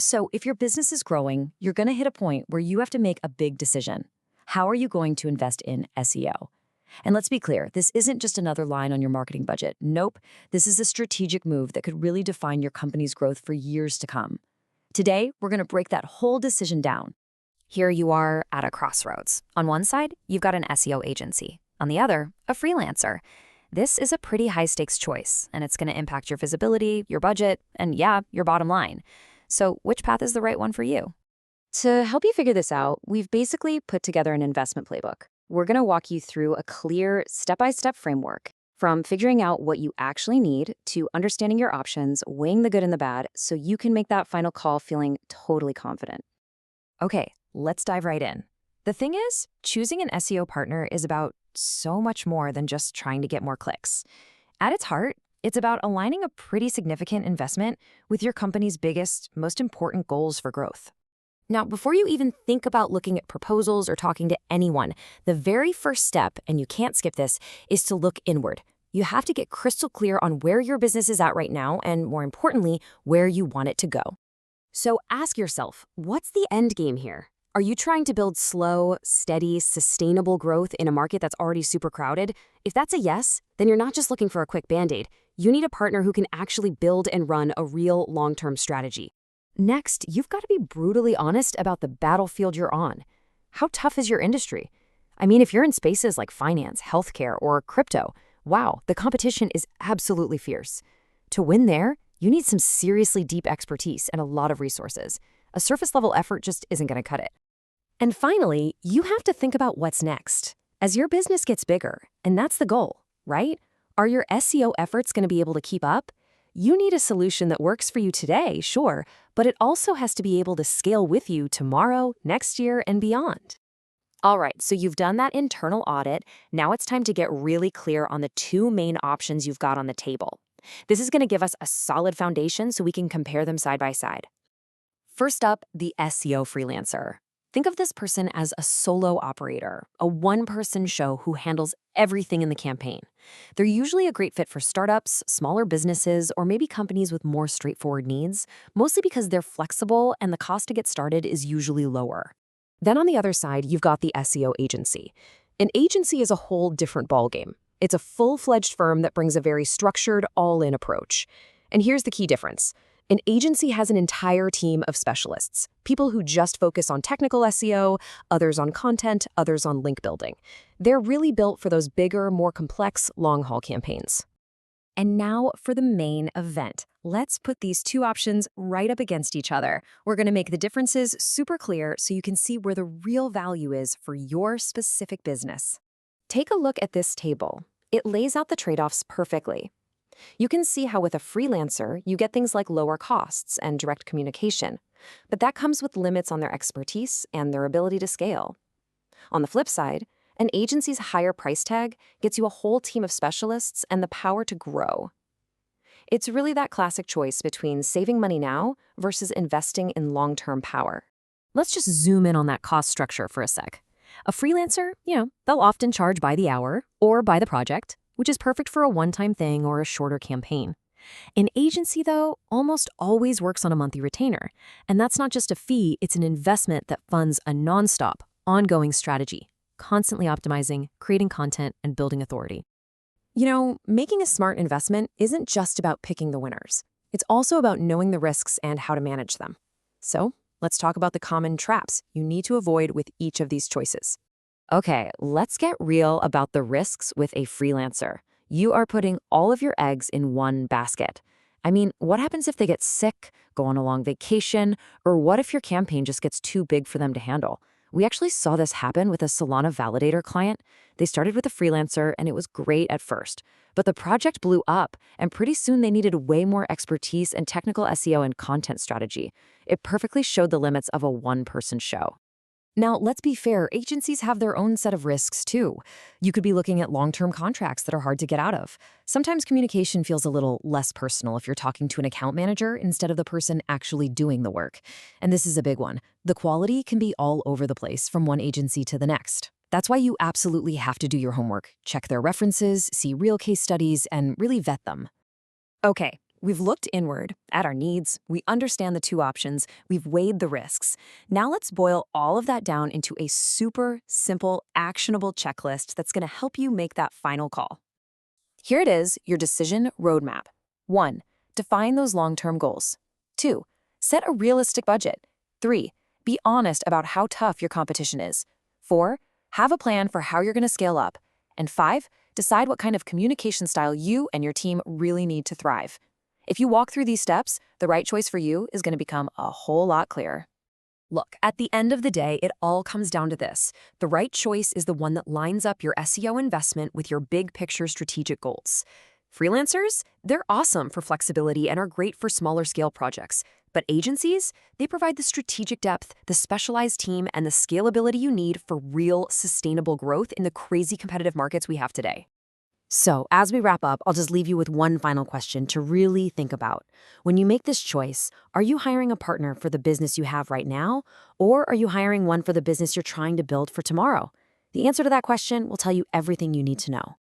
So if your business is growing, you're going to hit a point where you have to make a big decision. How are you going to invest in SEO? And let's be clear, this isn't just another line on your marketing budget. Nope, this is a strategic move that could really define your company's growth for years to come. Today, we're going to break that whole decision down. Here you are at a crossroads. On one side, you've got an SEO agency. On the other, a freelancer. This is a pretty high-stakes choice, and it's going to impact your visibility, your budget, and yeah, your bottom line. So which path is the right one for you? To help you figure this out, we've basically put together an investment playbook. We're going to walk you through a clear step-by-step framework, from figuring out what you actually need to understanding your options, weighing the good and the bad, so you can make that final call feeling totally confident. Okay, let's dive right in. The thing is, choosing an SEO partner is about so much more than just trying to get more clicks. At its heart, it's about aligning a pretty significant investment with your company's biggest, most important goals for growth. Now, before you even think about looking at proposals or talking to anyone, the very first step, and you can't skip this, is to look inward. You have to get crystal clear on where your business is at right now and, more importantly, where you want it to go. So ask yourself, what's the end game here? Are you trying to build slow, steady, sustainable growth in a market that's already super crowded? If that's a yes, then you're not just looking for a quick Band-Aid. You need a partner who can actually build and run a real long-term strategy. Next, you've got to be brutally honest about the battlefield you're on. How tough is your industry? I mean, if you're in spaces like finance, healthcare, or crypto, wow, the competition is absolutely fierce. To win there, you need some seriously deep expertise and a lot of resources. A surface-level effort just isn't going to cut it. And finally, you have to think about what's next. As your business gets bigger, and that's the goal, right? Are your SEO efforts going to be able to keep up? You need a solution that works for you today, sure, but it also has to be able to scale with you tomorrow, next year, and beyond. All right, so you've done that internal audit. Now it's time to get really clear on the two main options you've got on the table. This is going to give us a solid foundation so we can compare them side by side. First up, the SEO freelancer. Think of this person as a solo operator, a one-person show who handles everything in the campaign. They're usually a great fit for startups, smaller businesses, or maybe companies with more straightforward needs, mostly because they're flexible and the cost to get started is usually lower. Then on the other side, you've got the SEO agency. An agency is a whole different ballgame. It's a full-fledged firm that brings a very structured, all-in approach. And here's the key difference. An agency has an entire team of specialists, people who just focus on technical SEO, others on content, others on link building. They're really built for those bigger, more complex, long-haul campaigns. And now for the main event. Let's put these two options right up against each other. We're going to make the differences super clear so you can see where the real value is for your specific business. Take a look at this table. It lays out the trade-offs perfectly. You can see how with a freelancer, you get things like lower costs and direct communication, but that comes with limits on their expertise and their ability to scale. On the flip side, an agency's higher price tag gets you a whole team of specialists and the power to grow. It's really that classic choice between saving money now versus investing in long-term power. Let's just zoom in on that cost structure for a sec. A freelancer, they'll often charge by the hour or by the project, which is perfect for a one-time thing or a shorter campaign. An agency, though, almost always works on a monthly retainer. And that's not just a fee, it's an investment that funds a nonstop, ongoing strategy, constantly optimizing, creating content, and building authority. Making a smart investment isn't just about picking the winners. It's also about knowing the risks and how to manage them. So, let's talk about the common traps you need to avoid with each of these choices. Okay, let's get real about the risks with a freelancer. You are putting all of your eggs in one basket. I mean, what happens if they get sick, go on a long vacation, or what if your campaign just gets too big for them to handle? We actually saw this happen with a Solana validator client. They started with a freelancer, and it was great at first. But the project blew up, and pretty soon they needed way more expertise and technical SEO and content strategy. It perfectly showed the limits of a one-person show. Now, let's be fair, agencies have their own set of risks, too. You could be looking at long-term contracts that are hard to get out of. Sometimes communication feels a little less personal if you're talking to an account manager instead of the person actually doing the work. And this is a big one. The quality can be all over the place from one agency to the next. That's why you absolutely have to do your homework, check their references, see real case studies, and really vet them. Okay, We've looked inward at our needs, we understand the two options, we've weighed the risks. Now let's boil all of that down into a super simple, actionable checklist that's going to help you make that final call. Here it is, your decision roadmap. 1. Define those long-term goals. 2. Set a realistic budget. 3. Be honest about how tough your competition is. 4. Have a plan for how you're going to scale up. And 5. Decide what kind of communication style you and your team really need to thrive. If you walk through these steps, the right choice for you is going to become a whole lot clearer. Look, at the end of the day, it all comes down to this. The right choice is the one that lines up your SEO investment with your big picture strategic goals. Freelancers, they're awesome for flexibility and are great for smaller scale projects. But agencies, they provide the strategic depth, the specialized team, and the scalability you need for real, sustainable growth in the crazy competitive markets we have today. So, as we wrap up, I'll just leave you with one final question to really think about. When you make this choice, are you hiring a partner for the business you have right now, or are you hiring one for the business you're trying to build for tomorrow? The answer to that question will tell you everything you need to know.